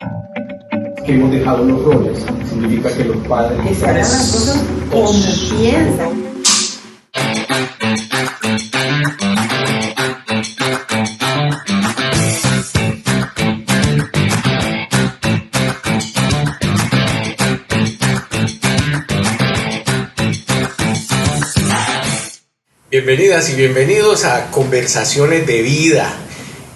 Que hemos dejado los roles, significa que los padres... Que se hagan las cosas como piensan. Bienvenidas y bienvenidos a Conversaciones de Vida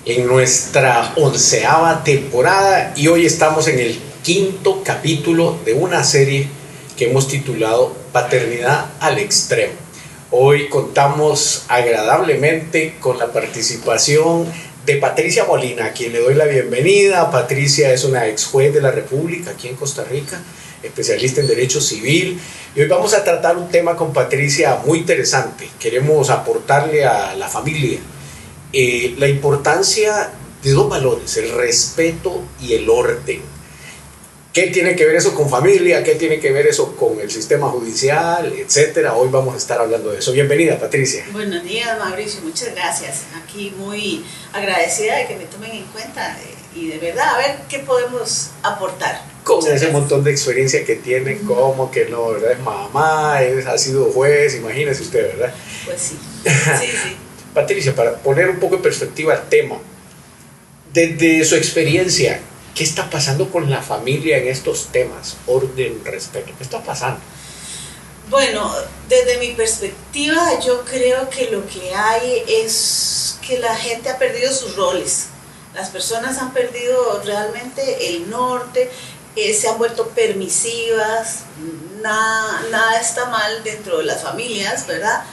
en nuestra 11ª temporada, y hoy estamos en el 5º capítulo de una serie que hemos titulado Paternidad al Extremo. Hoy contamos agradablemente con la participación de Patricia Molina, a quien le doy la bienvenida. Patricia es una ex juez de la República aquí en Costa Rica, especialista en Derecho Civil, y hoy vamos a tratar un tema con Patricia muy interesante. Queremos aportarle a la familia la importancia de dos valores: el respeto y el orden. ¿Qué tiene que ver eso con familia? ¿Qué tiene que ver eso con el sistema judicial, etcétera? Hoy vamos a estar hablando de eso. Bienvenida, Patricia. Buenos días, Mauricio, muchas gracias. Aquí muy agradecida de que me tomen en cuenta y de verdad a ver qué podemos aportar. Con ese montón de experiencia que tiene, como que no, ¿verdad? Es mamá, ha sido juez, imagínese usted, ¿verdad? Pues sí, sí. Patricia, para poner un poco en perspectiva el tema, desde su experiencia, ¿qué está pasando con la familia en estos temas? Orden, respeto, ¿qué está pasando? Bueno, desde mi perspectiva, yo creo que lo que hay es que la gente ha perdido sus roles. Las personas han perdido realmente el norte, se han vuelto permisivas, nada está mal dentro de las familias, ¿verdad?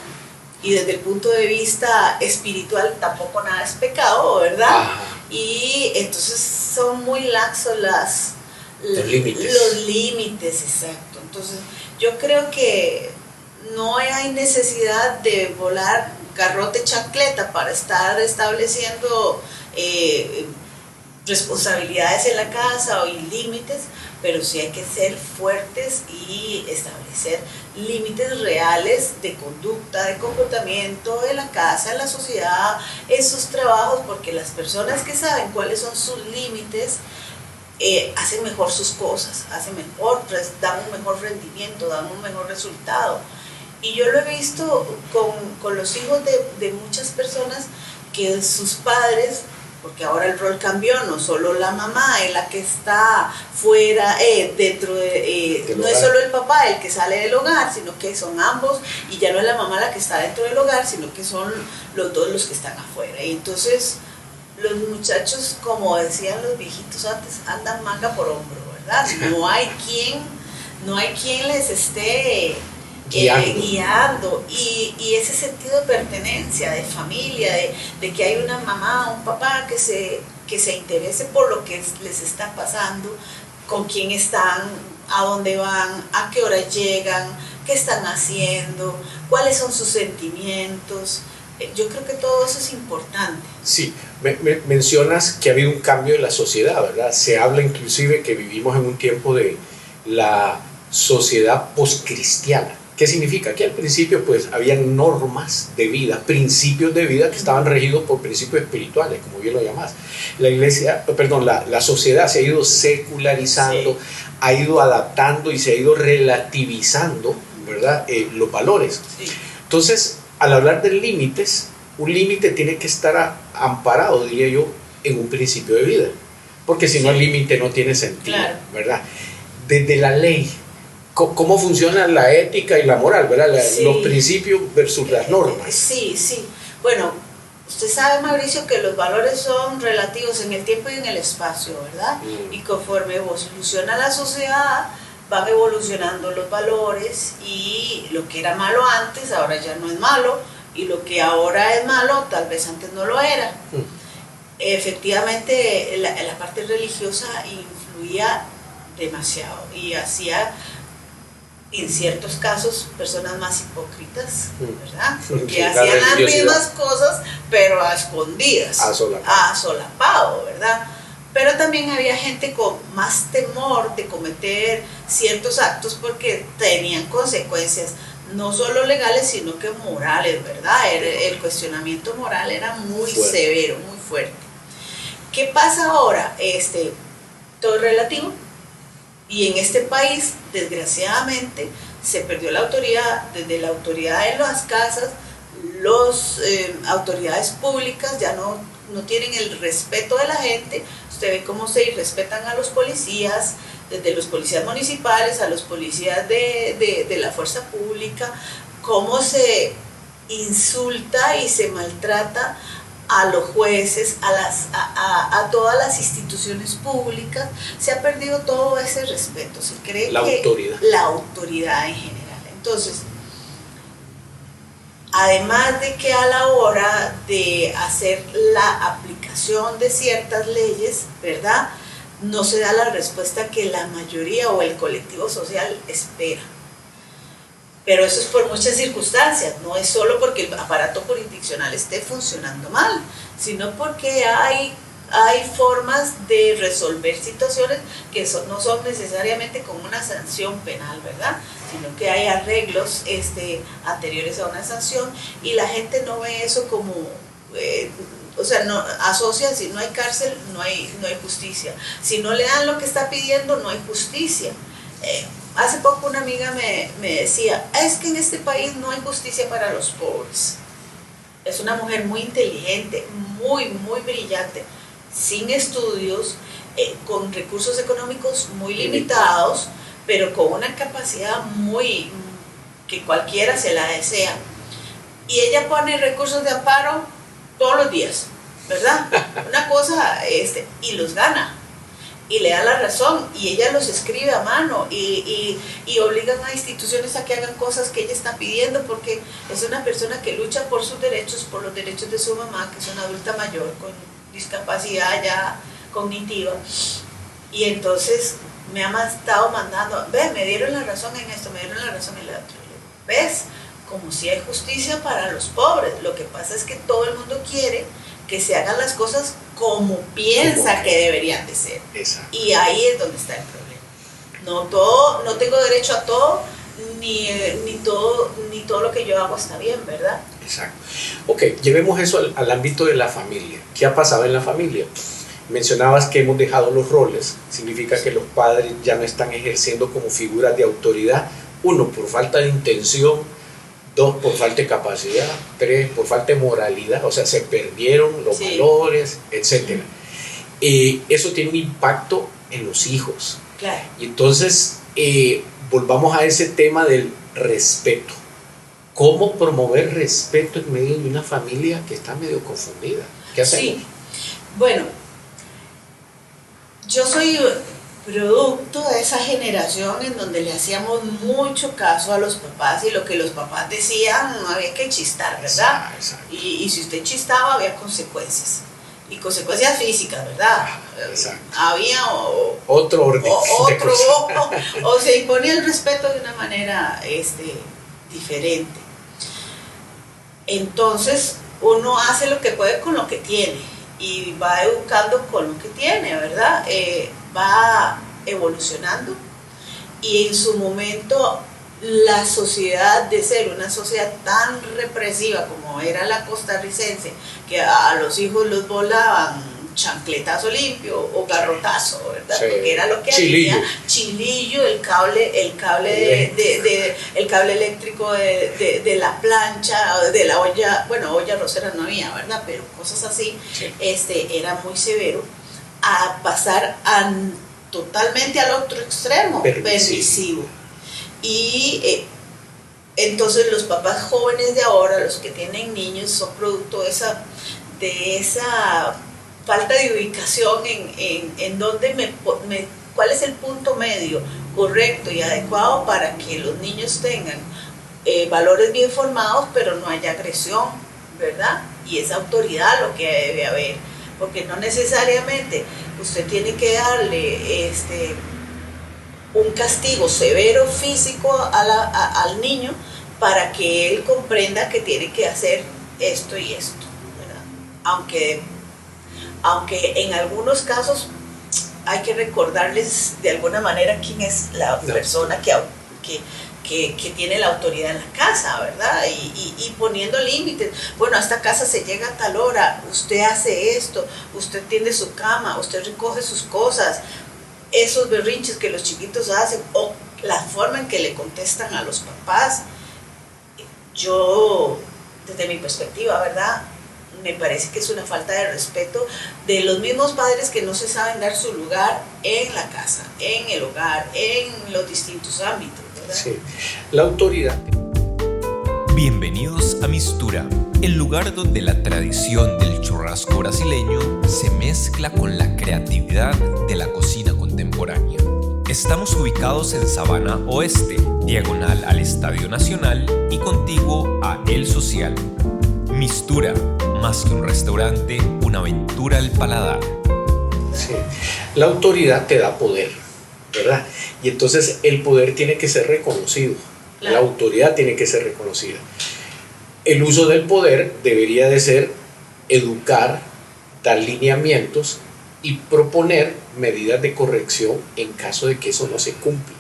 Y desde el punto de vista espiritual tampoco nada es pecado, ¿verdad? Ajá. Y entonces son muy laxos los límites. Los límites, exacto. Entonces yo creo que no hay necesidad de volar garrote chancleta para estar estableciendo responsabilidades en la casa y límites, pero sí hay que ser fuertes y establecer límites reales de conducta, de comportamiento en la casa, en la sociedad, en sus trabajos, porque las personas que saben cuáles son sus límites hacen mejor sus cosas, dan un mejor rendimiento, dan un mejor resultado. Y yo lo he visto con los hijos de muchas personas, que sus padres, porque ahora el rol cambió, no solo la mamá es la que está fuera, dentro de, no es solo el papá el que sale del hogar, sino que son ambos, y ya no es la mamá la que está dentro del hogar, sino que son los dos los que están afuera. Y entonces los muchachos, como decían los viejitos antes, andan manga por hombro, ¿verdad? No hay quien les esté guiando. Y ese sentido de pertenencia, de familia, de que hay una mamá, un papá que se interese por lo que les está pasando, con quién están, a dónde van, a qué hora llegan, qué están haciendo, cuáles son sus sentimientos. Yo creo que todo eso es importante. Sí, mencionas que ha habido un cambio en la sociedad, ¿verdad? Se habla inclusive que vivimos en un tiempo de la sociedad poscristiana. ¿Qué significa? Que al principio pues habían normas de vida, principios de vida que estaban regidos por principios espirituales, como bien lo llamás. La sociedad se ha ido secularizando, sí, ha ido adaptando y se ha ido relativizando, ¿verdad? Los valores. Sí. Entonces, al hablar de límites, un límite tiene que estar amparado, diría yo, en un principio de vida, porque si no el límite no tiene sentido, claro, ¿verdad? Desde la ley, ¿cómo funciona la ética y la moral, ¿verdad? Sí. Los principios versus las normas. Sí. Bueno, usted sabe, Mauricio, que los valores son relativos en el tiempo y en el espacio, ¿verdad? Y conforme evoluciona la sociedad, van evolucionando los valores, y lo que era malo antes ahora ya no es malo, y lo que ahora es malo tal vez antes no lo era. Efectivamente la parte religiosa influía demasiado y hacía en ciertos casos personas más hipócritas, ¿verdad? Porque hacían las mismas cosas pero a escondidas, a solapado, ¿verdad? Pero también había gente con más temor de cometer ciertos actos porque tenían consecuencias no solo legales, sino que morales, ¿verdad? El cuestionamiento moral era muy severo, muy fuerte. ¿Qué pasa ahora? todo es relativo. Y en este país, desgraciadamente, se perdió la autoridad, desde la autoridad en las casas, las autoridades públicas ya no tienen el respeto de la gente. Usted ve cómo se irrespetan a los policías, desde los policías municipales a los policías de la fuerza pública, cómo se insulta y se maltrata a los jueces, a todas las instituciones públicas. Se ha perdido todo ese respeto, se cree la autoridad. La autoridad en general. Entonces, además de que a la hora de hacer la aplicación de ciertas leyes, ¿verdad?, no se da la respuesta que la mayoría o el colectivo social espera. Pero eso es por muchas circunstancias, no es solo porque el aparato jurisdiccional esté funcionando mal, sino porque hay formas de resolver situaciones que no son necesariamente con una sanción penal, ¿verdad?, sino que hay arreglos anteriores a una sanción, y la gente no ve eso como, o sea, no asocia, si no hay cárcel, no hay justicia. Si no le dan lo que está pidiendo, no hay justicia. Hace poco una amiga me decía, es que en este país no hay justicia para los pobres. Es una mujer muy inteligente, muy brillante, sin estudios, con recursos económicos muy limitados, pero con una capacidad que cualquiera se la desea. Y ella pone recursos de amparo todos los días, ¿verdad? Una cosa, y los gana. Y le da la razón, y ella los escribe a mano, y obligan a instituciones a que hagan cosas que ella está pidiendo, porque es una persona que lucha por sus derechos, por los derechos de su mamá, que es una adulta mayor con discapacidad ya cognitiva. Y entonces me ha estado mandando, me dieron la razón en esto, me dieron la razón en lo otro. ¿Ves? Como si hay justicia para los pobres. Lo que pasa es que todo el mundo quiere que se hagan las cosas como piensa que deberían de ser. Exacto. Y ahí es donde está el problema. No tengo derecho a todo, ni todo lo que yo hago está bien, ¿verdad? Exacto. Ok, llevemos eso al ámbito de la familia. ¿Qué ha pasado en la familia? Mencionabas que hemos dejado los roles, significa que los padres ya no están ejerciendo como figuras de autoridad, uno, por falta de intención, dos, por falta de capacidad, tres, por falta de moralidad, o sea, se perdieron los valores, etc. Eso tiene un impacto en los hijos. Claro. Y entonces, volvamos a ese tema del respeto. ¿Cómo promover respeto en medio de una familia que está medio confundida? ¿Qué hacemos? Sí, bueno, yo soy producto de esa generación en donde le hacíamos mucho caso a los papás, y lo que los papás decían no había que chistar, ¿verdad? Exacto. Y si usted chistaba había consecuencias, y consecuencias físicas, ¿verdad? Exacto. Había otro orden o se imponía el respeto de una manera diferente. Entonces uno hace lo que puede con lo que tiene y va educando con lo que tiene, ¿verdad? Va evolucionando, y en su momento la sociedad, de ser una sociedad tan represiva como era la costarricense, que a los hijos los volaban chancletazo limpio o garrotazo, ¿verdad? Sí. Porque era lo que había, chilillo, el cable eléctrico de la plancha, de la olla, bueno, olla rosera no había, ¿verdad? Pero cosas así, sí. Era muy severo, a pasar totalmente al otro extremo, permisivo. Y entonces los papás jóvenes de ahora, los que tienen niños, son producto de esa falta de ubicación en donde cuál es el punto medio correcto y adecuado para que los niños tengan valores bien formados, pero no haya agresión, ¿verdad? Y esa autoridad lo que debe haber, porque no necesariamente usted tiene que darle un castigo severo físico al niño para que él comprenda que tiene que hacer esto y esto, ¿verdad? Aunque en algunos casos hay que recordarles de alguna manera quién es la persona que tiene la autoridad en la casa, ¿verdad? Y poniendo límites. Bueno, a esta casa se llega a tal hora, usted hace esto, usted tiende su cama, usted recoge sus cosas. esos berrinches que los chiquitos hacen o la forma en que le contestan a los papás, yo, desde mi perspectiva, ¿verdad?, me parece que es una falta de respeto de los mismos padres que no se saben dar su lugar en la casa, en el hogar, en los distintos ámbitos, ¿verdad? Sí. La autoridad. Bienvenidos a Mistura, el lugar donde la tradición del churrasco brasileño se mezcla con la creatividad de la cocina contemporánea. Estamos ubicados en Sabana Oeste, diagonal al Estadio Nacional y contiguo a El Social. Mistura, más que un restaurante, una aventura al paladar. Sí. La autoridad te da poder, ¿verdad? Y entonces el poder tiene que ser reconocido. La autoridad tiene que ser reconocida. El uso del poder debería de ser educar, dar lineamientos y proponer medidas de corrección en caso de que eso no se cumpla.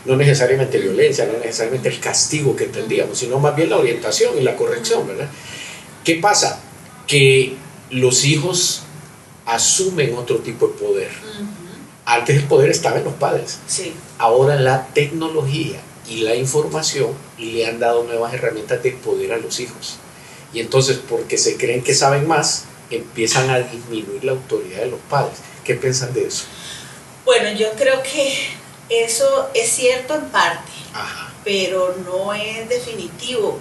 No necesariamente violencia, no necesariamente el castigo que tendríamos, sino más bien la orientación y la corrección, ¿verdad? ¿Qué pasa? Que los hijos asumen otro tipo de poder. Antes el poder estaba en los padres. Sí. Ahora la tecnología y la información le han dado nuevas herramientas de poder a los hijos. Y entonces, porque se creen que saben más, empiezan a disminuir la autoridad de los padres. ¿Qué piensan de eso? Bueno, yo creo que eso es cierto en parte, pero no es definitivo,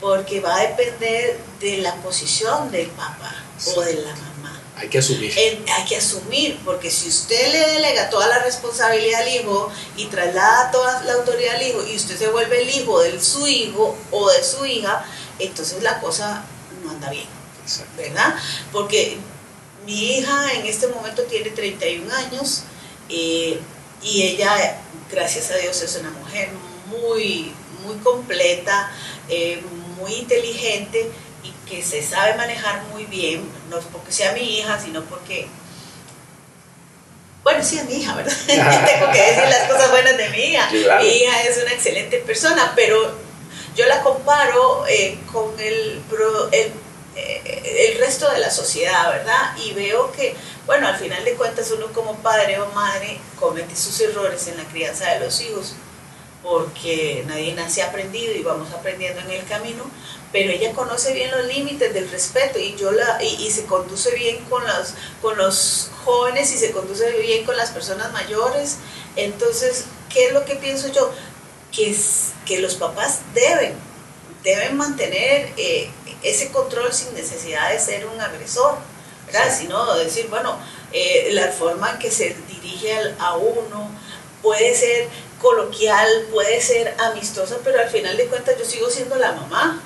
porque va a depender de la posición del papá o de la mamá. Hay que asumir. Hay que asumir, porque si usted le delega toda la responsabilidad al hijo y traslada toda la autoridad al hijo y usted se vuelve el hijo de su hijo o de su hija, entonces la cosa no anda bien. Exacto. ¿Verdad? Porque mi hija en este momento tiene 31 años y ella, gracias a Dios, es una mujer muy, muy completa, muy inteligente y que se sabe manejar muy bien, no es porque sea mi hija, sino porque, bueno, sí es mi hija, ¿verdad? Tengo que decir las cosas buenas de mi hija. Claro. Mi hija es una excelente persona, pero yo la comparo con el resto de la sociedad, ¿verdad? Y veo que, bueno, al final de cuentas uno como padre o madre comete sus errores en la crianza de los hijos, porque nadie nace aprendido y vamos aprendiendo en el camino, pero ella conoce bien los límites del respeto y se conduce bien con los jóvenes y se conduce bien con las personas mayores. Entonces, ¿qué es lo que pienso yo? Que los papás deben mantener ese control sin necesidad de ser un agresor, ¿verdad? Sí. Sino decir, bueno, la forma en que se dirige a uno puede ser coloquial, puede ser amistosa, pero al final de cuentas yo sigo siendo la mamá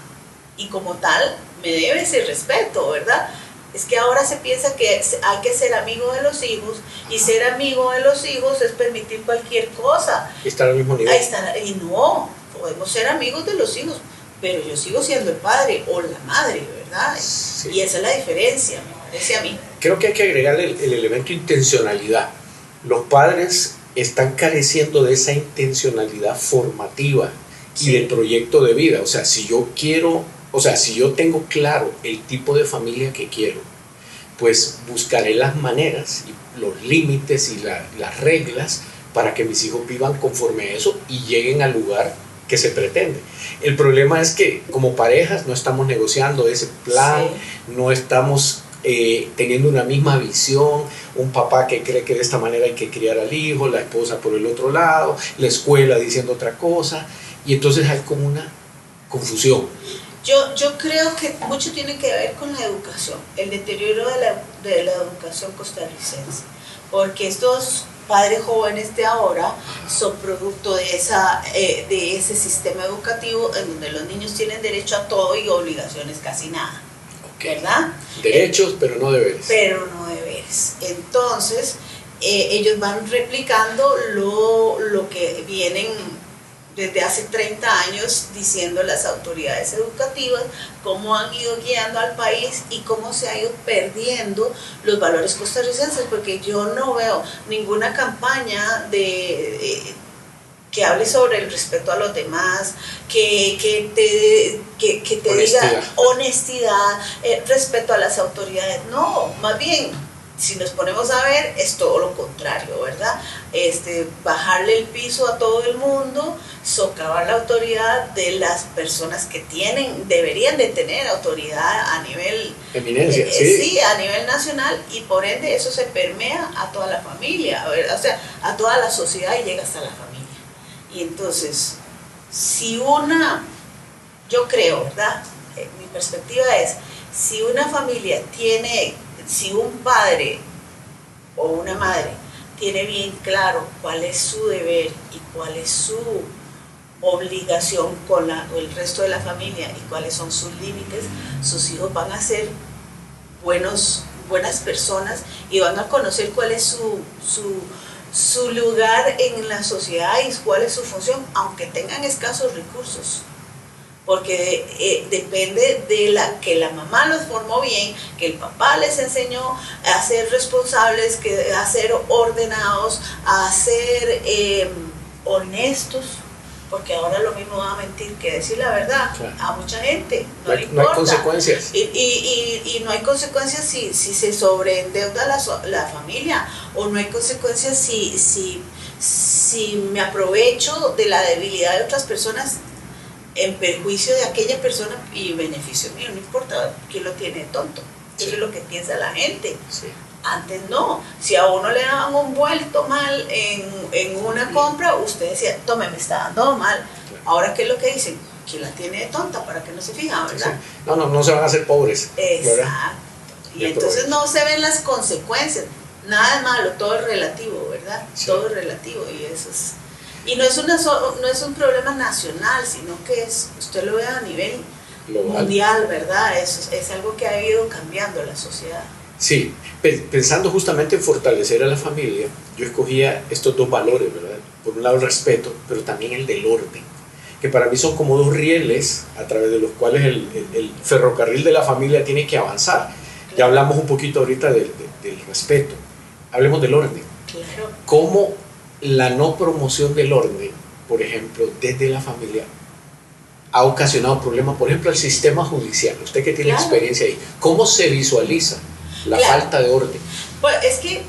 y como tal me debe ese respeto, ¿verdad? Es que ahora se piensa que hay que ser amigo de los hijos y ser amigo de los hijos es permitir cualquier cosa. Estar al mismo nivel. Y no, podemos ser amigos de los hijos, pero yo sigo siendo el padre o la madre, ¿verdad? Sí. Y esa es la diferencia, me parece a mí. Creo que hay que agregarle el elemento intencionalidad. Los padres están careciendo de esa intencionalidad formativa y de proyecto de vida. O sea, si yo tengo claro el tipo de familia que quiero, pues buscaré las maneras, y los límites y las reglas para que mis hijos vivan conforme a eso y lleguen al lugar que se pretende. El problema es que como parejas no estamos negociando ese plan, no estamos teniendo una misma visión, un papá que cree que de esta manera hay que criar al hijo, la esposa por el otro lado, la escuela diciendo otra cosa, y entonces hay como una confusión. Yo creo que mucho tiene que ver con la educación, el deterioro de la educación costarricense, porque estos padres jóvenes de ahora son producto de ese sistema educativo en donde los niños tienen derecho a todo y obligaciones casi nada, ¿verdad? Derechos, pero no deberes. Pero no deberes. Entonces, ellos van replicando lo que vienen desde hace 30 años diciendo las autoridades educativas, cómo han ido guiando al país y cómo se ha ido perdiendo los valores costarricenses, porque yo no veo ninguna campaña que hable sobre el respeto a los demás, que te diga honestidad, respeto a las autoridades. No, más bien si nos ponemos a ver, es todo lo contrario, ¿verdad? Bajarle el piso a todo el mundo, socavar la autoridad de las personas que deberían de tener autoridad a nivel... Eminencia, sí, a nivel nacional, y por ende eso se permea a toda la familia, ¿verdad? O sea, a toda la sociedad y llega hasta la familia. Y entonces, yo creo, ¿verdad? Mi perspectiva es, si una familia si un padre o una madre tiene bien claro cuál es su deber y cuál es su obligación con el resto de la familia y cuáles son sus límites, sus hijos van a ser buenas personas y van a conocer cuál es su lugar en la sociedad y cuál es su función, aunque tengan escasos recursos. Porque depende de que la mamá los formó bien, que el papá les enseñó a ser responsables, a ser ordenados, a ser honestos, porque ahora lo mismo va a mentir que decir la verdad. Claro. A mucha gente no le importa. No hay consecuencias. Y no hay consecuencias si se sobreendeuda la familia, o no hay consecuencias si me aprovecho de la debilidad de otras personas en perjuicio de aquella persona y beneficio mío, no importa quién lo tiene tonto. Sí. Eso es lo que piensa la gente. Sí. Antes no, si a uno le daban un vuelto mal en una compra, usted decía, tome, me está dando mal. Claro. Ahora, ¿qué es lo que dicen? Que la tiene de tonta, para que no se fija, ¿verdad? Sí. No se van a hacer pobres. Exacto. ¿Verdad? Y entonces no se ven las consecuencias. Nada es malo, todo es relativo, ¿verdad? Sí. Todo es relativo y eso es... Y no es un problema nacional, sino que usted lo ve a nivel mundial, ¿verdad? Es algo que ha ido cambiando la sociedad. Sí, pensando justamente en fortalecer a la familia, yo escogía estos dos valores, ¿verdad? Por un lado el respeto, pero también el del orden, que para mí son como dos rieles a través de los cuales el ferrocarril de la familia tiene que avanzar. Claro. Ya hablamos un poquito ahorita del respeto, hablemos del orden. Claro. ¿Cómo la no promoción del orden, por ejemplo, desde la familia, ha ocasionado problemas, por ejemplo, al sistema judicial? Usted que tiene experiencia ahí, ¿cómo se visualiza la falta de orden? Pues es que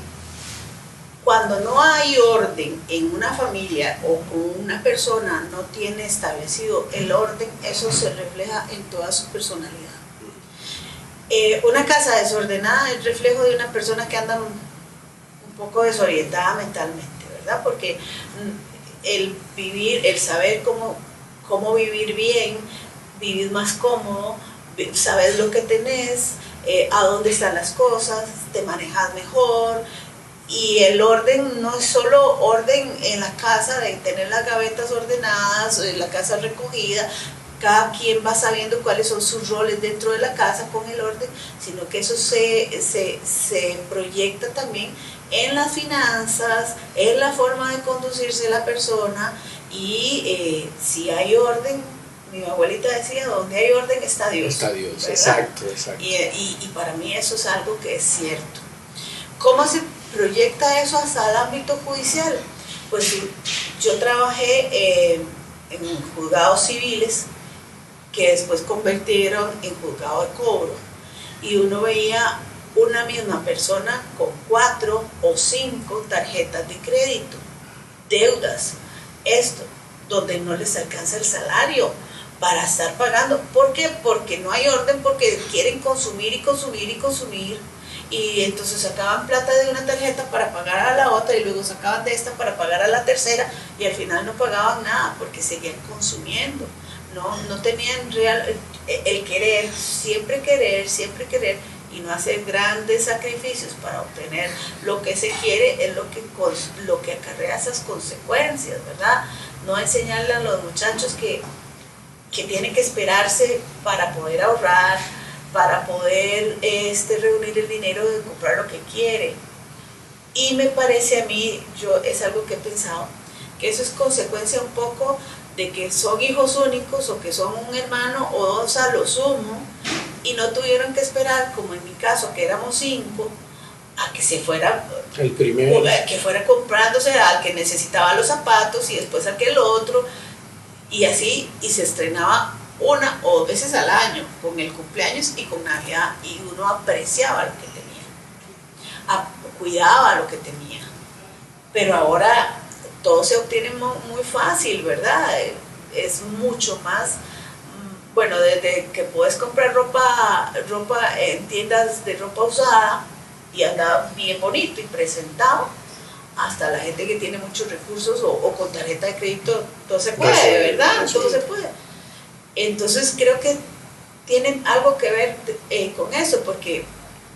cuando no hay orden en una familia o una persona no tiene establecido el orden, eso se refleja en toda su personalidad. Una casa desordenada es reflejo de una persona que anda un poco desorientada mentalmente, ¿verdad? Porque el saber cómo vivir bien, vivir más cómodo, saber lo que tenés, a dónde están las cosas, te manejas mejor. Y el orden no es solo orden en la casa, de tener las gavetas ordenadas, la casa recogida. Cada quien va sabiendo cuáles son sus roles dentro de la casa con el orden, sino que eso se proyecta también en las finanzas, en la forma de conducirse la persona. Y si hay orden, mi abuelita decía, donde hay orden está Dios. Está Dios, ¿verdad? Exacto. Y para mí eso es algo que es cierto. ¿Cómo se proyecta eso hasta el ámbito judicial? Pues yo trabajé en juzgados civiles que después convirtieron en juzgado de cobro, y uno veía una misma persona con 4 o 5 tarjetas de crédito, deudas, donde no les alcanza el salario para estar pagando. ¿Por qué? Porque no hay orden, porque quieren consumir y consumir y consumir, y entonces sacaban plata de una tarjeta para pagar a la otra, y luego sacaban de esta para pagar a la tercera, y al final no pagaban nada porque seguían consumiendo. No tenían el querer, siempre querer, y no hacer grandes sacrificios para obtener lo que se quiere, es lo que acarrea esas consecuencias, ¿verdad? No enseñarle a los muchachos que tienen que esperarse para poder ahorrar, para poder reunir el dinero de comprar lo que quiere. Y me parece a mí, es algo que he pensado, que eso es consecuencia un poco de que son hijos únicos, o que son un hermano o 2 a lo sumo, y no tuvieron que esperar, como en mi caso, que éramos 5, a que se fuera el primero, que fuera comprándose al que necesitaba los zapatos, y después aquel otro, y así, y se estrenaba 1 o 2 veces al año, con el cumpleaños y con Navidad, y uno apreciaba lo que tenía. cuidaba lo que tenía. Pero ahora todo se obtiene muy fácil, ¿verdad? Es mucho más, bueno, desde que puedes comprar ropa en tiendas de ropa usada y anda bien bonito y presentado, hasta la gente que tiene muchos recursos o con tarjeta de crédito, todo se puede, ¿verdad? Todo se puede. Entonces creo que tienen algo que ver con eso, porque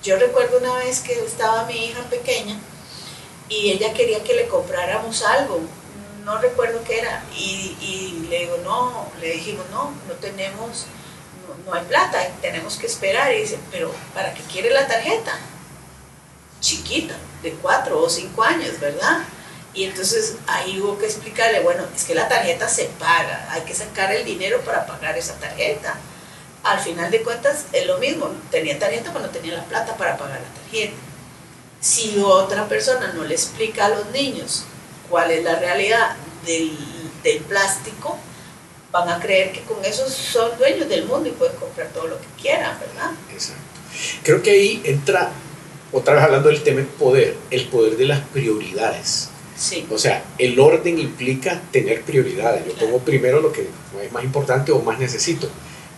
yo recuerdo una vez que estaba mi hija pequeña y ella quería que le compráramos algo, no recuerdo qué era, y le digo, no, le dijimos, no tenemos, no hay plata, tenemos que esperar. Y dice, pero ¿para qué quiere la tarjeta? Chiquita, de 4 o 5 años, ¿verdad? Y entonces ahí hubo que explicarle, bueno, es que la tarjeta se paga, hay que sacar el dinero para pagar esa tarjeta. Al final de cuentas es lo mismo, tenía tarjeta pero no tenía la plata para pagar la tarjeta. Si otra persona no le explica a los niños cuál es la realidad del plástico, van a creer que con eso son dueños del mundo y pueden comprar todo lo que quieran, ¿verdad? Exacto. Creo que ahí entra, otra vez hablando del tema el poder de las prioridades. Sí. O sea, el orden implica tener prioridades. Yo pongo primero lo que es más importante o más necesito.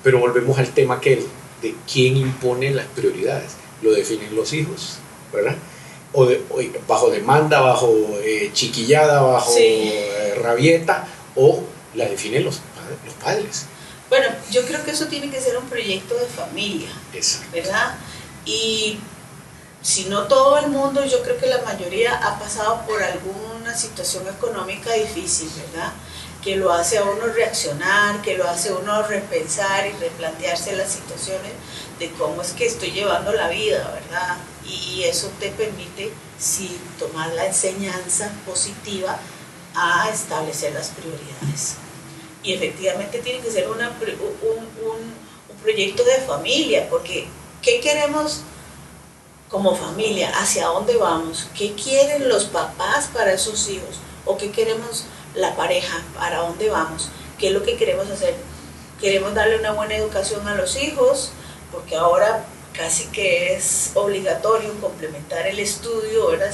Pero volvemos al tema de quién impone las prioridades. Lo definen los hijos, ¿verdad? O bajo demanda, bajo chiquillada, bajo rabieta, o la definen los padres. Bueno, yo creo que eso tiene que ser un proyecto de familia, exacto, ¿verdad? Y si no todo el mundo, yo creo que la mayoría ha pasado por alguna situación económica difícil, ¿verdad? Que lo hace a uno reaccionar, que lo hace a uno repensar y replantearse las situaciones de cómo es que estoy llevando la vida, ¿verdad? Y eso te permite, si tomas la enseñanza positiva, a establecer las prioridades. Y efectivamente tiene que ser un proyecto de familia, porque ¿qué queremos como familia? ¿Hacia dónde vamos? ¿Qué quieren los papás para esos hijos? ¿O qué queremos la pareja? ¿Para dónde vamos? ¿Qué es lo que queremos hacer? ¿Queremos darle una buena educación a los hijos? Porque ahora casi que es obligatorio complementar el estudio, ¿verdad?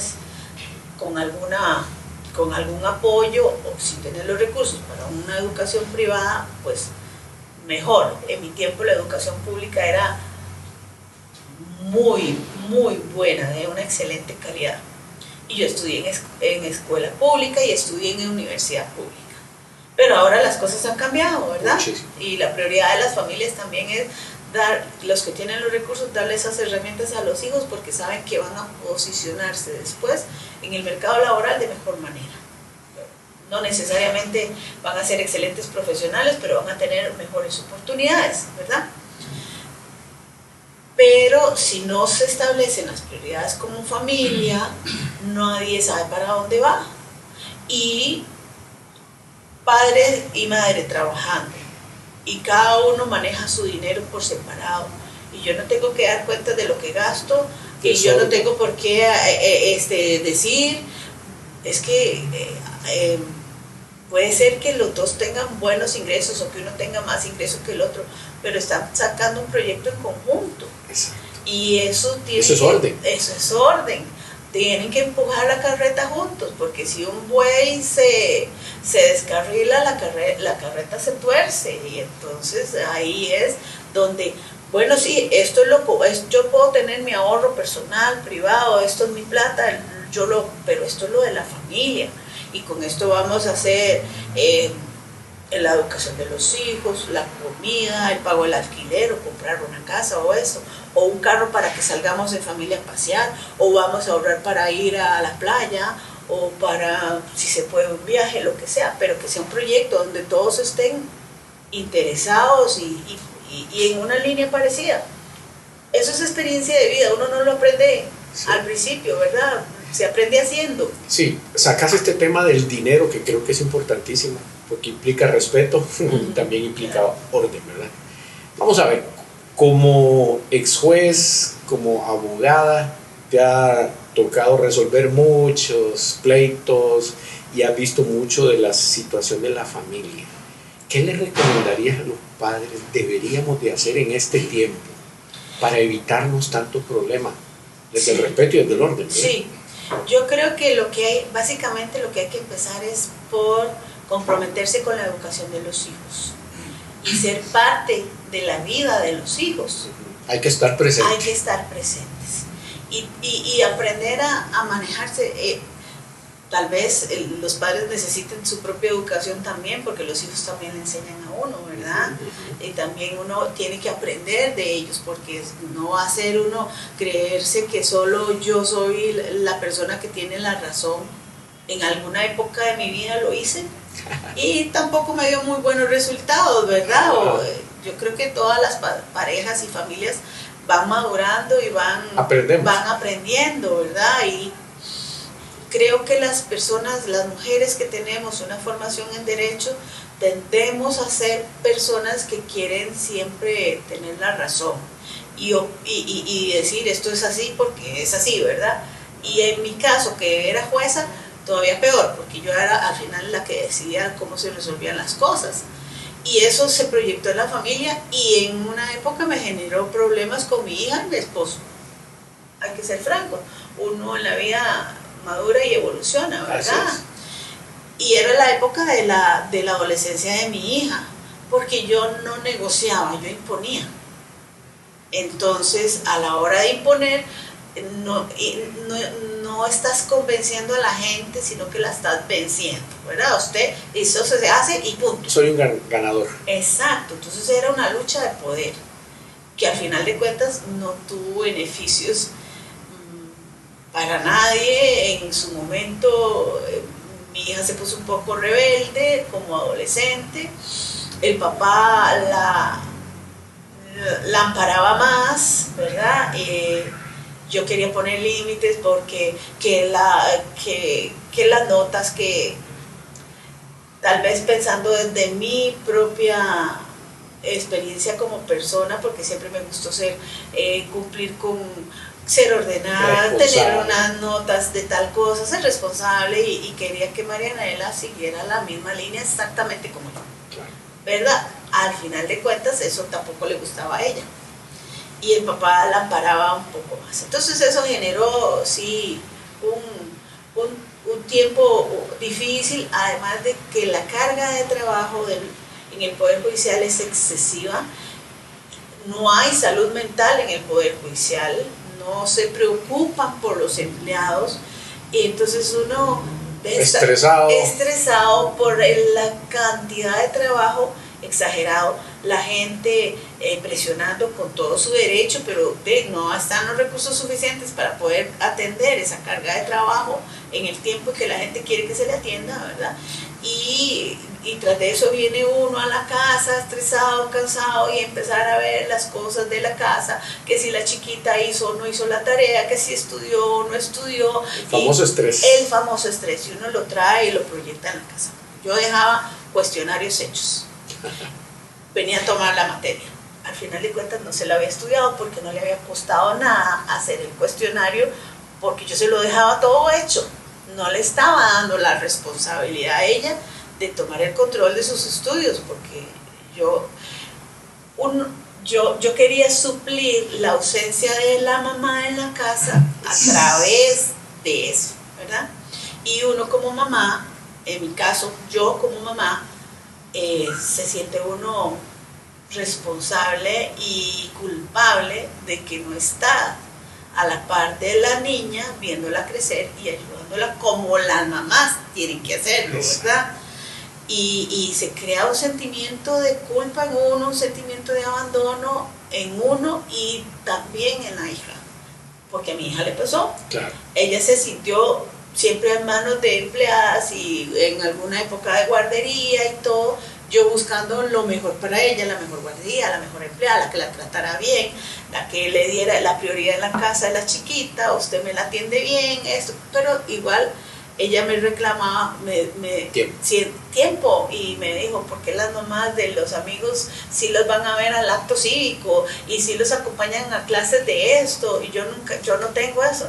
Con algún apoyo, o si tienes los recursos para una educación privada, pues mejor. En mi tiempo la educación pública era muy, muy buena, de una excelente calidad. Y yo estudié en escuela pública y estudié en universidad pública. Pero ahora las cosas han cambiado, ¿verdad? Muchísimo. Y la prioridad de las familias también es dar, los que tienen los recursos, darles esas herramientas a los hijos, porque saben que van a posicionarse después en el mercado laboral de mejor manera. No necesariamente van a ser excelentes profesionales, pero van a tener mejores oportunidades, ¿verdad? Pero si no se establecen las prioridades como familia, nadie sabe para dónde va. Y padre y madre trabajando, y cada uno maneja su dinero por separado, y yo no tengo que dar cuenta de lo que gasto, y yo no tengo por qué decir, es que puede ser que los dos tengan buenos ingresos o que uno tenga más ingresos que el otro, pero están sacando un proyecto en conjunto. Exacto. Y eso es orden. Eso es orden. Tienen que empujar la carreta juntos, porque si un buey se descarrila, la carreta se tuerce, y entonces ahí es donde, bueno, sí, yo puedo tener mi ahorro personal, privado, esto es mi plata, pero esto es lo de la familia, y con esto vamos a hacer la educación de los hijos, la comida, el pago del alquiler, o comprar una casa o eso, o un carro para que salgamos en familia a pasear, o vamos a ahorrar para ir a la playa, o para, si se puede, un viaje, lo que sea, pero que sea un proyecto donde todos estén interesados y en una línea parecida. Eso es experiencia de vida, uno no lo aprende al principio, ¿verdad? Se aprende haciendo. Sí, sacas este tema del dinero, que creo que es importantísimo, porque implica respeto, también implica orden, ¿verdad? Vamos a ver, como ex juez, como abogada, te ha tocado resolver muchos pleitos y has visto mucho de la situación de la familia. ¿Qué le recomendarías a los padres deberíamos de hacer en este tiempo para evitarnos tantos problemas? desde el respeto y desde el orden. Sí, yo creo que básicamente lo que hay que empezar es por comprometerse con la educación de los hijos y ser parte de la vida de los hijos. Hay que estar presentes. Hay que estar presentes y aprender a manejarse. Tal vez los padres necesiten su propia educación también, porque los hijos también le enseñan a uno, ¿verdad? Y también uno tiene que aprender de ellos, porque no va a ser uno creerse que solo yo soy la persona que tiene la razón. En alguna época de mi vida lo hice y tampoco me dio muy buenos resultados, ¿verdad? Yo creo que todas las parejas y familias van madurando y van aprendiendo, ¿verdad? Y creo que las personas, las mujeres que tenemos una formación en derecho, tendemos a ser personas que quieren siempre tener la razón y decir esto es así porque es así, ¿verdad? Y en mi caso, que era jueza, todavía peor, porque yo era al final la que decidía cómo se resolvían las cosas. Y eso se proyectó en la familia y en una época me generó problemas con mi hija y mi esposo. Hay que ser franco, uno en la vida madura y evoluciona, ¿verdad? Y era la época de la adolescencia de mi hija, porque yo no negociaba, yo imponía. Entonces, a la hora de imponer, no estás convenciendo a la gente, sino que la estás venciendo, ¿verdad? Usted, eso se hace y punto. Soy un ganador. Exacto, entonces era una lucha de poder, que al final de cuentas no tuvo beneficios para nadie. En su momento mi hija se puso un poco rebelde como adolescente, el papá la amparaba más, ¿verdad? Yo quería poner límites porque que las notas, que tal vez pensando desde mi propia experiencia como persona, porque siempre me gustó cumplir con ser ordenada, tener unas notas de tal cosa, ser responsable y quería que Marianela siguiera la misma línea exactamente como yo, ¿verdad? Al final de cuentas eso tampoco le gustaba a ella y el papá la amparaba un poco más. Entonces eso generó, sí, un tiempo difícil, además de que la carga de trabajo en el Poder Judicial es excesiva. No hay salud mental en el Poder Judicial, no se preocupan por los empleados y entonces uno está estresado por la cantidad de trabajo exagerado, la gente presionando con todo su derecho, pero no están los recursos suficientes para poder atender esa carga de trabajo en el tiempo que la gente quiere que se le atienda, ¿verdad? Y tras de eso viene uno a la casa estresado, cansado y empezar a ver las cosas de la casa, que si la chiquita hizo o no hizo la tarea, que si estudió o no estudió. El famoso estrés. El famoso estrés, y uno lo trae y lo proyecta en la casa. Yo dejaba cuestionarios hechos, venía a tomar la materia. Al final de cuentas no se la había estudiado porque no le había costado nada hacer el cuestionario, porque yo se lo dejaba todo hecho. No le estaba dando la responsabilidad a ella de tomar el control de sus estudios, porque yo quería suplir la ausencia de la mamá en la casa a través de eso, ¿verdad? Y uno como mamá, en mi caso, yo como mamá, se siente uno responsable y culpable de que no está a la par de la niña, viéndola crecer y ayudándola como las mamás tienen que hacerlo, ¿verdad? Y se crea un sentimiento de culpa en uno, un sentimiento de abandono en uno y también en la hija, porque a mi hija le pasó. Claro. Ella se sintió siempre en manos de empleadas y en alguna época de guardería y todo, yo buscando lo mejor para ella, la mejor guardería, la mejor empleada, la que la tratara bien, la que le diera la prioridad en la casa de la chiquita, usted me la atiende bien, esto, pero igual ella me reclamaba tiempo y me dijo, ¿por qué las mamás de los amigos sí los van a ver al acto cívico y sí los acompañan a clases de esto? Y yo no tengo eso.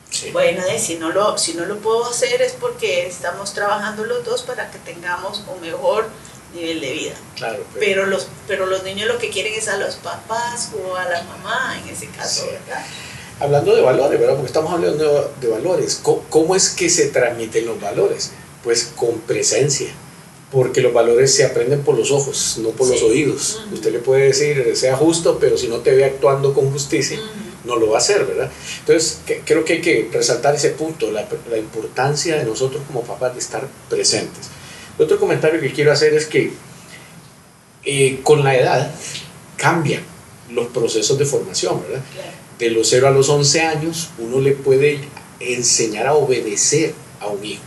Sí. Bueno, si no lo puedo hacer es porque estamos trabajando los dos para que tengamos un mejor nivel de vida. Claro, pero los niños lo que quieren es a los papás o a la mamá, en ese caso, sí, ¿verdad? hablando de valores, ¿verdad? Porque estamos hablando de valores. ¿Cómo es que se transmiten los valores? Pues con presencia, porque los valores se aprenden por los ojos, no por los oídos. Usted le puede decir, sea justo, pero si no te ve actuando con justicia, no lo va a hacer, ¿verdad? Entonces, creo que hay que resaltar ese punto, la importancia de nosotros como papás de estar presentes. El otro comentario que quiero hacer es que con la edad cambian los procesos de formación, ¿verdad? Claro. De los 0 a los 11 años, uno le puede enseñar a obedecer a un hijo.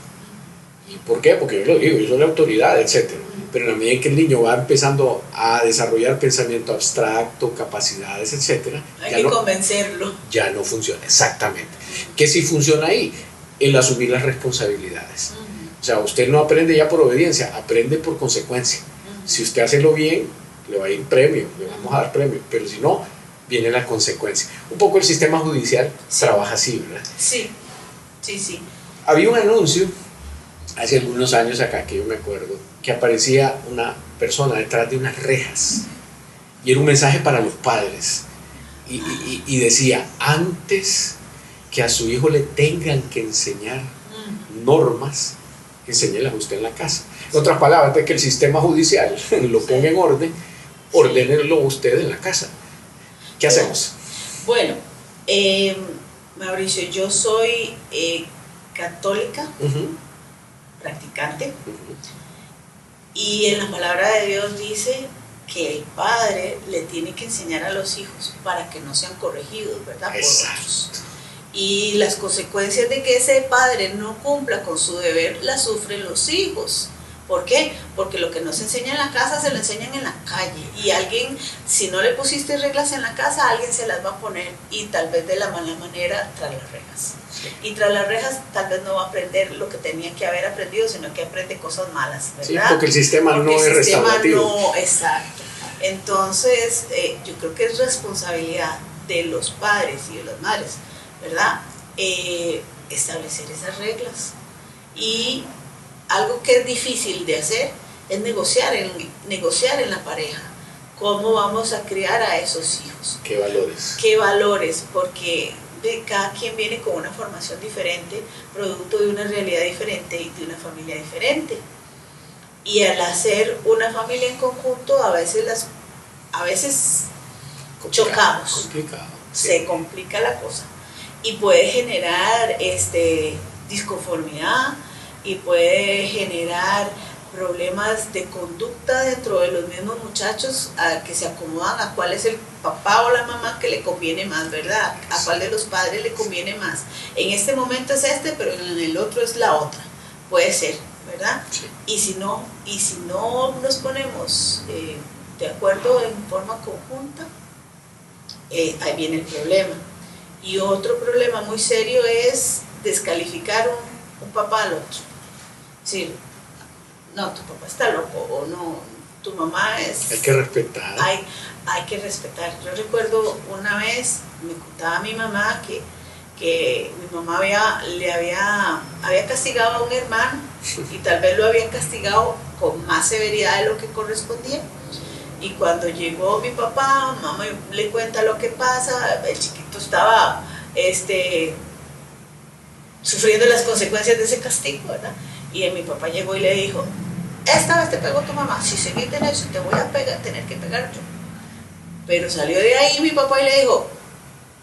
¿Y por qué? Porque yo lo digo, yo soy la autoridad, etc. Pero en la medida que el niño va empezando a desarrollar pensamiento abstracto, capacidades, etc., hay que convencerlo. Ya no funciona, exactamente. ¿Qué sí funciona ahí? El asumir las responsabilidades. O sea, usted no aprende ya por obediencia, aprende por consecuencia. Si usted hace lo bien, le va a ir premio, le vamos a dar premio, pero si no, viene la consecuencia. Un poco el sistema judicial trabaja así, ¿verdad? Sí. Había un anuncio hace algunos años acá, que yo me acuerdo, que aparecía una persona detrás de unas rejas y era un mensaje para los padres y decía, antes que a su hijo le tengan que enseñar normas, enséñelas usted en la casa. En otras palabras, antes que el sistema judicial lo ponga en orden, ordénelo usted en la casa. ¿Qué hacemos? Bueno, Mauricio, yo soy católica, practicante, y en la palabra de Dios dice que el padre le tiene que enseñar a los hijos para que no sean corregidos, ¿verdad? Exacto. Por otros. Y las consecuencias de que ese padre no cumpla con su deber las sufren los hijos. ¿Por qué? Porque lo que no se enseña en la casa se lo enseñan en la calle. Y alguien, si no le pusiste reglas en la casa, alguien se las va a poner y tal vez de la mala manera tras las rejas. Sí. Y tras las rejas tal vez no va a aprender lo que tenía que haber aprendido, sino que aprende cosas malas, ¿verdad? Sí, porque el sistema no es restaurativo. No, exacto. Entonces, yo creo que es responsabilidad de los padres y de las madres, ¿verdad? Establecer esas reglas. Y algo que es difícil de hacer es negociar en la pareja. ¿Cómo vamos a criar a esos hijos? ¿Qué valores? ¿Qué valores? Porque cada quien viene con una formación diferente, producto de una realidad diferente y de una familia diferente. Y al hacer una familia en conjunto, a veces chocamos. Complicado. Se complica la cosa. Y puede generar disconformidad, y puede generar problemas de conducta dentro de los mismos muchachos que se acomodan a cuál es el papá o la mamá que le conviene más, ¿verdad? A cuál de los padres le conviene más. En este momento es pero en el otro es la otra. Puede ser, ¿verdad? Sí. Y si no nos ponemos de acuerdo en forma conjunta, ahí viene el problema. Y otro problema muy serio es descalificar un papá al otro. Sí, no, tu papá está loco, o no, tu mamá es... Hay que respetar. Hay que respetar. Yo recuerdo una vez, me contaba mi mamá que mi mamá había castigado a un hermano y tal vez lo había castigado con más severidad de lo que correspondía. Y cuando llegó mi papá, mamá le cuenta lo que pasa, el chiquito estaba sufriendo las consecuencias de ese castigo, ¿verdad? Y mi papá llegó y le dijo, esta vez te pegó tu mamá, si seguís en eso te voy a tener que pegar yo. Pero salió de ahí mi papá y le dijo,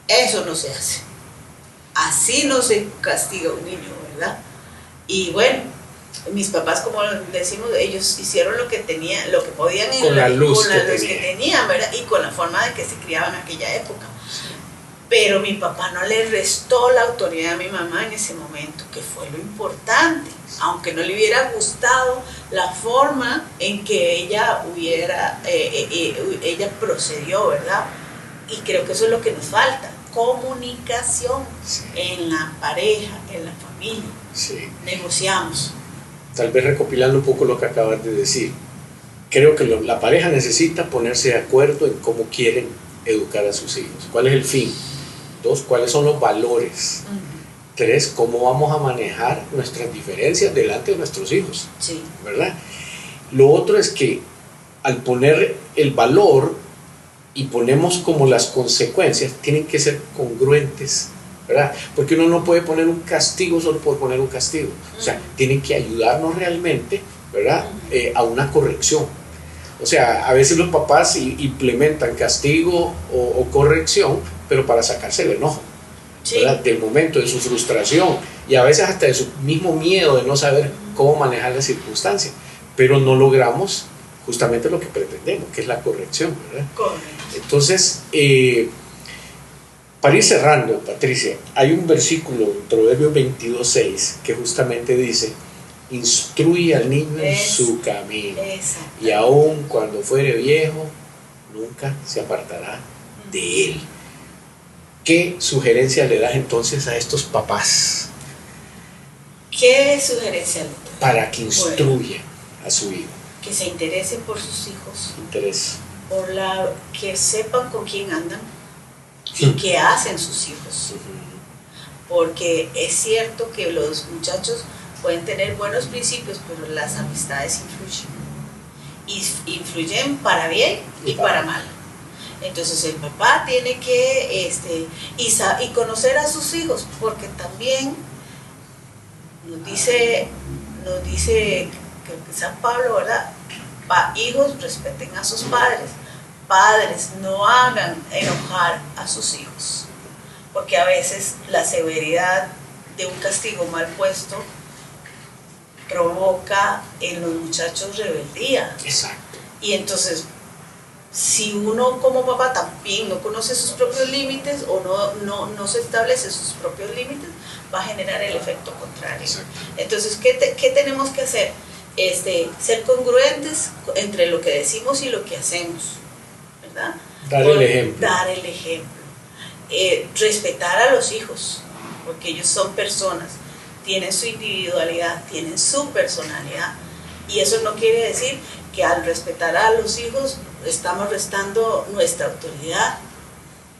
eso no se hace, así no se castiga a un niño, ¿verdad? Y bueno, mis papás, como decimos, ellos hicieron lo que podían con la luz que tenían, ¿verdad? Y con la forma de que se criaban en aquella época. Pero mi papá no le restó la autoridad a mi mamá en ese momento, que fue lo importante, aunque no le hubiera gustado la forma en que ella procedió, ¿verdad? Y creo que eso es lo que nos falta, comunicación en la pareja, en la familia. Sí. Negociamos. Tal vez recopilando un poco lo que acabas de decir, creo que la pareja necesita ponerse de acuerdo en cómo quieren educar a sus hijos, cuál es el fin. 2, cuáles son los valores. 3, cómo vamos a manejar nuestras diferencias delante de nuestros hijos. Sí. ¿Verdad? Lo otro es que al poner el valor y ponemos como las consecuencias, tienen que ser congruentes, ¿verdad? Porque uno no puede poner un castigo solo por poner un castigo. O sea, tienen que ayudarnos realmente, ¿verdad? A una corrección. O sea, a veces los papás implementan castigo o corrección, pero para sacarse el enojo, ¿verdad? Del momento, de su frustración y a veces hasta de su mismo miedo de no saber cómo manejar la circunstancia. Pero no logramos justamente lo que pretendemos, que es la corrección, ¿verdad? Correcto. Entonces, para ir cerrando, Patricia, hay un versículo en Proverbios 22:6 que justamente dice: instruye al niño en su camino, y aun cuando fuere viejo, nunca se apartará de él. ¿Qué sugerencia le das entonces a estos papás? ¿Qué sugerencia le das? Para que instruyan a su hijo. Que se interesen por sus hijos, Interés. que sepan con quién andan y qué hacen sus hijos. Porque es cierto que los muchachos pueden tener buenos principios, pero las amistades influyen para bien y para mal. Entonces el papá tiene que y conocer a sus hijos, porque también nos dice creo que San Pablo, ¿verdad? Hijos, respeten a sus padres. Padres, no hagan enojar a sus hijos, porque a veces la severidad de un castigo mal puesto provoca en los muchachos rebeldía. Exacto. Y entonces, si uno como papá también no conoce sus propios límites o no se establece sus propios límites, va a generar el efecto contrario. Exacto. Entonces, ¿qué tenemos que hacer? Ser congruentes entre lo que decimos y lo que hacemos, ¿verdad? Dar el ejemplo. Dar el ejemplo. Respetar a los hijos, porque ellos son personas, tienen su individualidad, tienen su personalidad, y eso no quiere decir que al respetar a los hijos estamos restando nuestra autoridad.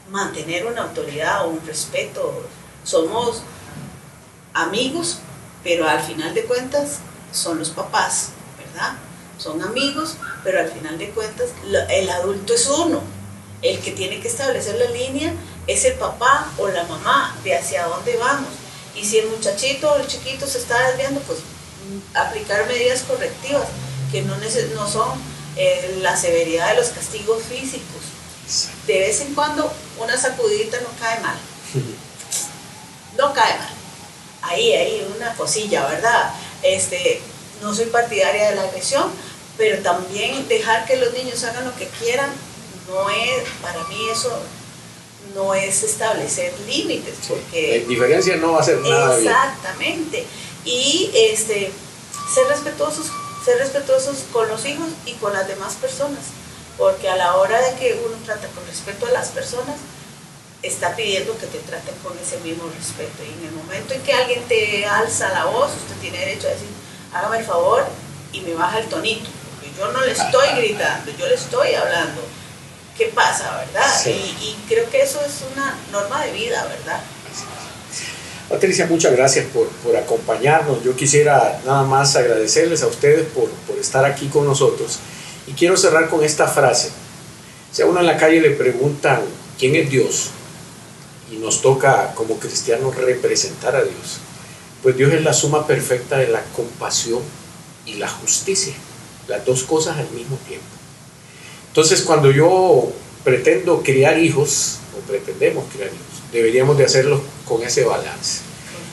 Mantener una autoridad o un respeto, somos amigos, pero al final de cuentas son los papás, ¿verdad? Son amigos, pero al final de cuentas el adulto es uno. El que tiene que establecer la línea es el papá o la mamá de hacia dónde vamos. Y si el muchachito o el chiquito se está desviando, pues aplicar medidas correctivas, que no son la severidad de los castigos físicos. De vez en cuando una sacudidita no cae mal. No cae mal. Ahí una cosilla, ¿verdad? No soy partidaria de la agresión, pero también dejar que los niños hagan lo que quieran, para mí eso no es establecer límites, porque La diferencia no va a ser nada bien. exactamente. Y ser respetuosos con los hijos y con las demás personas, porque a la hora de que uno trata con respeto a las personas, está pidiendo que te traten con ese mismo respeto, y en el momento en que alguien te alza la voz, usted tiene derecho a decir: hágame el favor, y me baja el tonito, porque yo no le estoy gritando, yo le estoy hablando. ¿Qué pasa, verdad? Sí. Y creo que eso es una norma de vida, ¿verdad? Patricia, muchas gracias por acompañarnos. Yo quisiera nada más agradecerles a ustedes por estar aquí con nosotros, y quiero cerrar con esta frase. Si a uno en la calle le preguntan quién es Dios, y nos toca como cristianos representar a Dios, pues Dios es la suma perfecta de la compasión y la justicia, las dos cosas al mismo tiempo. Entonces, cuando yo pretendo criar hijos, o pretendemos criar hijos, deberíamos de hacerlo con ese balance.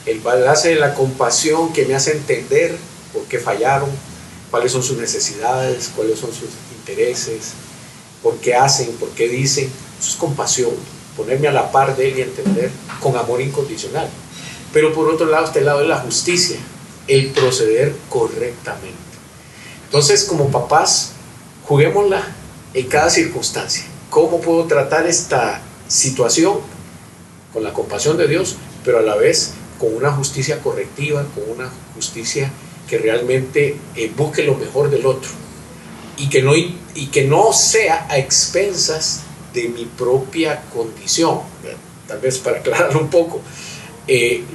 El balance de la compasión, que me hace entender por qué fallaron, cuáles son sus necesidades, cuáles son sus intereses, por qué hacen, por qué dicen. Eso es compasión, ponerme a la par de él y entender con amor incondicional. Pero por otro lado, este lado es la justicia, el proceder correctamente. Entonces, como papás, juguémosla en cada circunstancia. ¿Cómo puedo tratar esta situación con la compasión de Dios, pero a la vez con una justicia correctiva, con una justicia que realmente busque lo mejor del otro, y que no sea a expensas de mi propia condición? Tal vez para aclararlo un poco,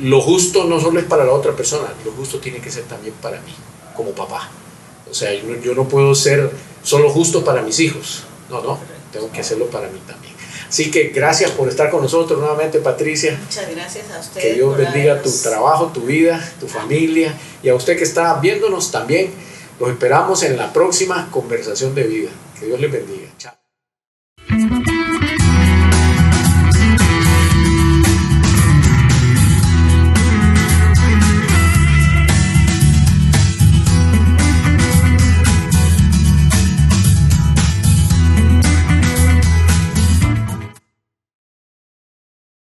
lo justo no solo es para la otra persona, lo justo tiene que ser también para mí, como papá. O sea, yo no puedo ser solo justo para mis hijos, no. tengo que hacerlo para mí también. Así que gracias por estar con nosotros nuevamente, Patricia. Muchas gracias a ustedes. Que Dios por bendiga tu habernos- trabajo, tu vida, tu familia, y a usted que está viéndonos también. Los esperamos en la próxima conversación de vida. Que Dios les bendiga. Chao.